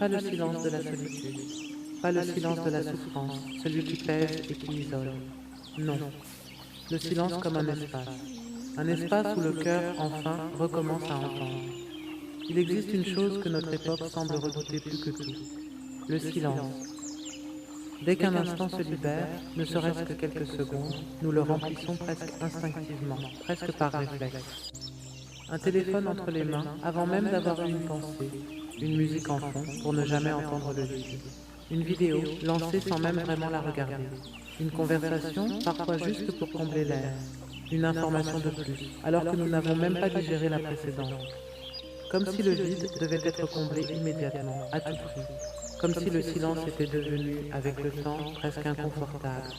Pas le silence de la solitude, pas le silence de la souffrance, celui qui pèse et qui isole. Non, le silence comme un espace où le cœur, enfin, recommence à entendre. Il existe une chose que notre époque semble redouter plus que tout, le silence. Dès qu'un instant se libère, ne serait-ce que quelques secondes, nous le remplissons presque instinctivement, presque par réflexe. Un téléphone entre les mains avant même d'avoir eu une pensée, une musique en fond pour ne jamais entendre le vide, une vidéo lancée sans même vraiment la regarder, une conversation parfois juste pour combler l'air, une information de plus, alors que nous n'avons même pas digéré la précédente. Comme si le vide devait être comblé immédiatement, à tout prix. Comme si le silence était devenu, avec le temps, presque inconfortable,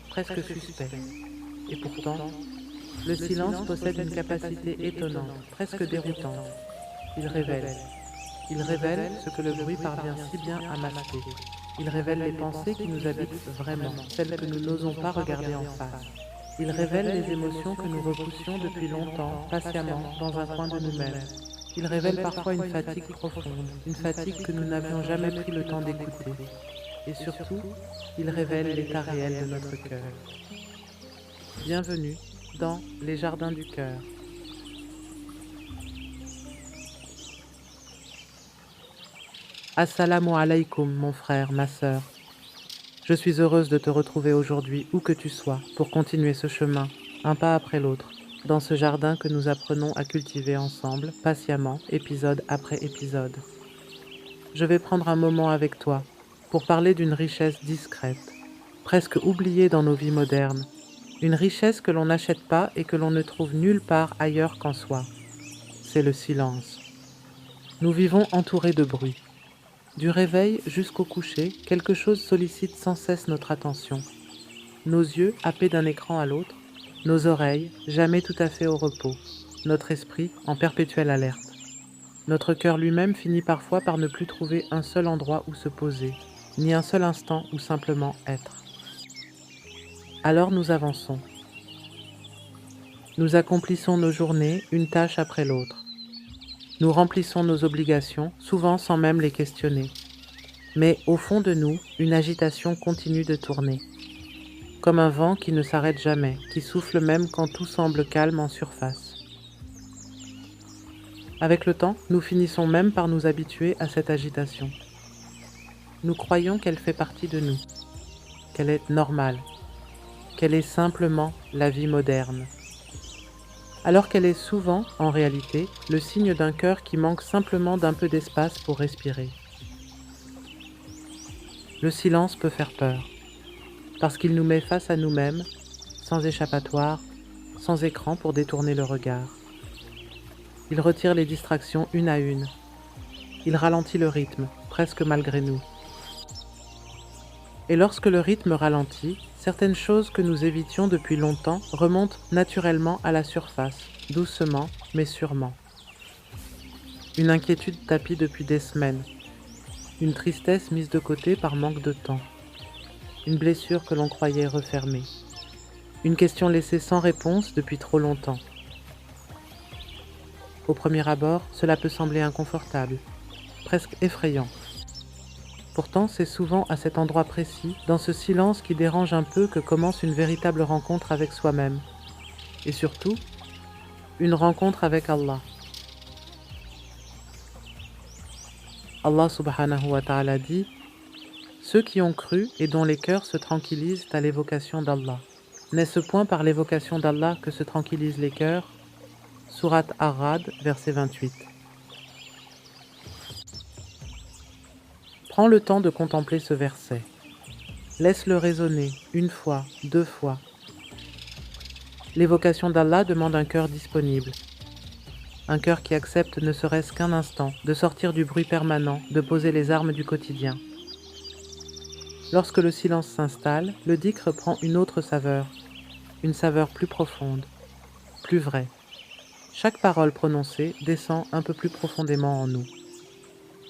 presque suspect. Et pourtant, le silence possède une capacité étonnante, presque déroutante. Il révèle. Il révèle ce que le bruit parvient si bien à masquer. Il révèle les pensées qui nous habitent vraiment, celles que nous n'osons pas regarder en face. Il révèle les émotions que nous repoussions depuis longtemps, patiemment, dans un coin de nous-mêmes. Il révèle parfois une fatigue profonde, une fatigue que nous n'avions jamais pris le temps d'écouter. Et surtout, il révèle l'état réel de notre cœur. Bienvenue dans les jardins du cœur. Assalamu alaikum, mon frère, ma sœur. Je suis heureuse de te retrouver aujourd'hui, où que tu sois, pour continuer ce chemin, un pas après l'autre, dans ce jardin que nous apprenons à cultiver ensemble, patiemment, épisode après épisode. Je vais prendre un moment avec toi pour parler d'une richesse discrète, presque oubliée dans nos vies modernes, une richesse que l'on n'achète pas et que l'on ne trouve nulle part ailleurs qu'en soi. C'est le silence. Nous vivons entourés de bruit. Du réveil jusqu'au coucher, quelque chose sollicite sans cesse notre attention. Nos yeux happés d'un écran à l'autre, nos oreilles jamais tout à fait au repos, notre esprit en perpétuelle alerte. Notre cœur lui-même finit parfois par ne plus trouver un seul endroit où se poser, ni un seul instant où simplement être. Alors nous avançons. Nous accomplissons nos journées, une tâche après l'autre. Nous remplissons nos obligations, souvent sans même les questionner. Mais au fond de nous, une agitation continue de tourner. Comme un vent qui ne s'arrête jamais, qui souffle même quand tout semble calme en surface. Avec le temps, nous finissons même par nous habituer à cette agitation. Nous croyons qu'elle fait partie de nous, qu'elle est normale, qu'elle est simplement la vie moderne. Alors qu'elle est souvent, en réalité, le signe d'un cœur qui manque simplement d'un peu d'espace pour respirer. Le silence peut faire peur, parce qu'il nous met face à nous-mêmes, sans échappatoire, sans écran pour détourner le regard. Il retire les distractions une à une. Il ralentit le rythme, presque malgré nous. Et lorsque le rythme ralentit, certaines choses que nous évitions depuis longtemps remontent naturellement à la surface, doucement mais sûrement. Une inquiétude tapie depuis des semaines, une tristesse mise de côté par manque de temps, une blessure que l'on croyait refermée, une question laissée sans réponse depuis trop longtemps. Au premier abord, cela peut sembler inconfortable, presque effrayant. Pourtant, c'est souvent à cet endroit précis, dans ce silence qui dérange un peu, que commence une véritable rencontre avec soi-même. Et surtout, une rencontre avec Allah. Allah subhanahu wa ta'ala dit « Ceux qui ont cru et dont les cœurs se tranquillisent à l'évocation d'Allah. N'est-ce point par l'évocation d'Allah que se tranquillisent les cœurs ?» Sourate Ar-Ra'd, verset 28. Prends le temps de contempler ce verset. Laisse-le résonner une fois, deux fois. L'évocation d'Allah demande un cœur disponible. Un cœur qui accepte ne serait-ce qu'un instant de sortir du bruit permanent, de poser les armes du quotidien. Lorsque le silence s'installe, le dhikr prend une autre saveur, une saveur plus profonde, plus vraie. Chaque parole prononcée descend un peu plus profondément en nous.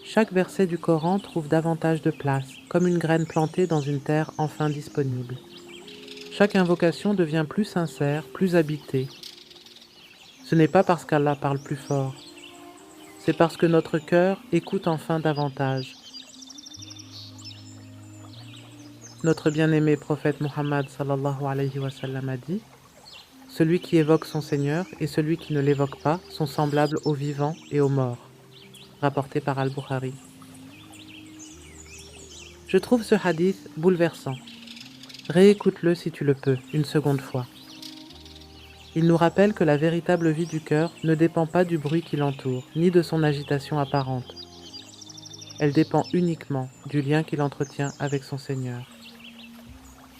Chaque verset du Coran trouve davantage de place, comme une graine plantée dans une terre enfin disponible. Chaque invocation devient plus sincère, plus habitée. Ce n'est pas parce qu'Allah parle plus fort, c'est parce que notre cœur écoute enfin davantage, notre bien-aimé prophète Muhammad sallallahu alayhi wa sallam a dit: celui qui évoque son Seigneur et celui qui ne l'évoque pas sont semblables aux vivants et aux morts. Rapporté par Al-Bukhari. Je trouve ce hadith bouleversant. Réécoute-le si tu le peux, une seconde fois. Il nous rappelle que la véritable vie du cœur ne dépend pas du bruit qui l'entoure, ni de son agitation apparente. Elle dépend uniquement du lien qu'il entretient avec son Seigneur.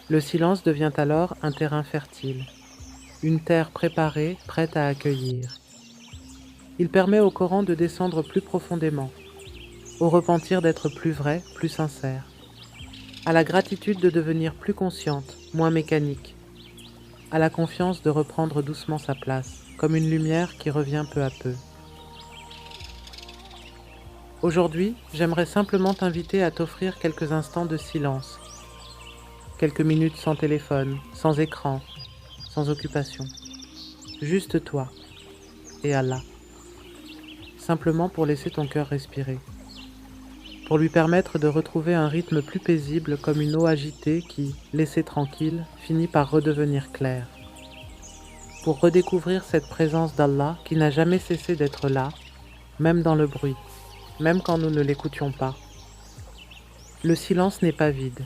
Le silence devient alors un terrain fertile, une terre préparée, prête à accueillir. Il permet au Coran de descendre plus profondément, au repentir d'être plus vrai, plus sincère, à la gratitude de devenir plus consciente, moins mécanique, à la confiance de reprendre doucement sa place, comme une lumière qui revient peu à peu. Aujourd'hui, j'aimerais simplement t'inviter à t'offrir quelques instants de silence, quelques minutes sans téléphone, sans écran, sans occupation. Juste toi et Allah. Simplement pour laisser ton cœur respirer. Pour lui permettre de retrouver un rythme plus paisible comme une eau agitée qui, laissée tranquille, finit par redevenir claire. Pour redécouvrir cette présence d'Allah qui n'a jamais cessé d'être là, même dans le bruit, même quand nous ne l'écoutions pas. Le silence n'est pas vide.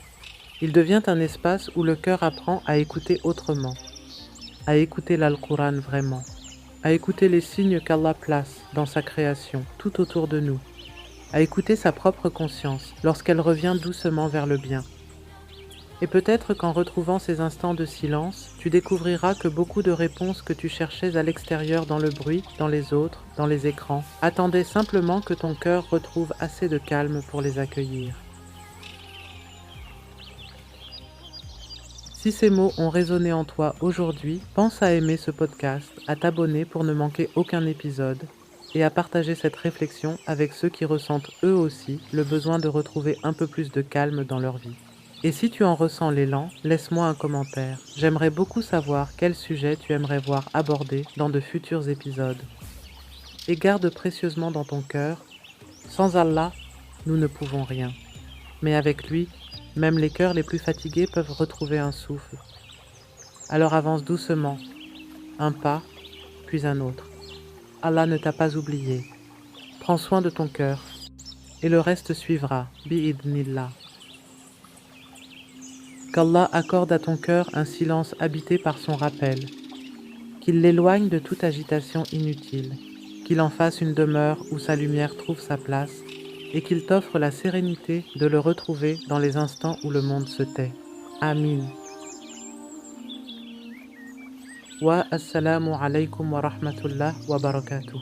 Il devient un espace où le cœur apprend à écouter autrement, à écouter l'Al-Qur'an vraiment, à écouter les signes qu'Allah place dans sa création, tout autour de nous, à écouter sa propre conscience lorsqu'elle revient doucement vers le bien. Et peut-être qu'en retrouvant ces instants de silence, tu découvriras que beaucoup de réponses que tu cherchais à l'extérieur dans le bruit, dans les autres, dans les écrans, attendaient simplement que ton cœur retrouve assez de calme pour les accueillir. Si ces mots ont résonné en toi aujourd'hui, pense à aimer ce podcast, à t'abonner pour ne manquer aucun épisode, et à partager cette réflexion avec ceux qui ressentent eux aussi le besoin de retrouver un peu plus de calme dans leur vie. Et si tu en ressens l'élan, laisse-moi un commentaire. J'aimerais beaucoup savoir quel sujet tu aimerais voir abordé dans de futurs épisodes. Et garde précieusement dans ton cœur, sans Allah, nous ne pouvons rien. Mais avec lui, même les cœurs les plus fatigués peuvent retrouver un souffle. Alors avance doucement, un pas, puis un autre. Allah ne t'a pas oublié. Prends soin de ton cœur, et le reste suivra, bi'idnillah. Qu'Allah accorde à ton cœur un silence habité par son rappel, qu'il l'éloigne de toute agitation inutile, qu'il en fasse une demeure où sa lumière trouve sa place, et qu'il t'offre la sérénité de le retrouver dans les instants où le monde se tait. Amin. Wa assalamu alaykum wa rahmatullah wa barakatuh.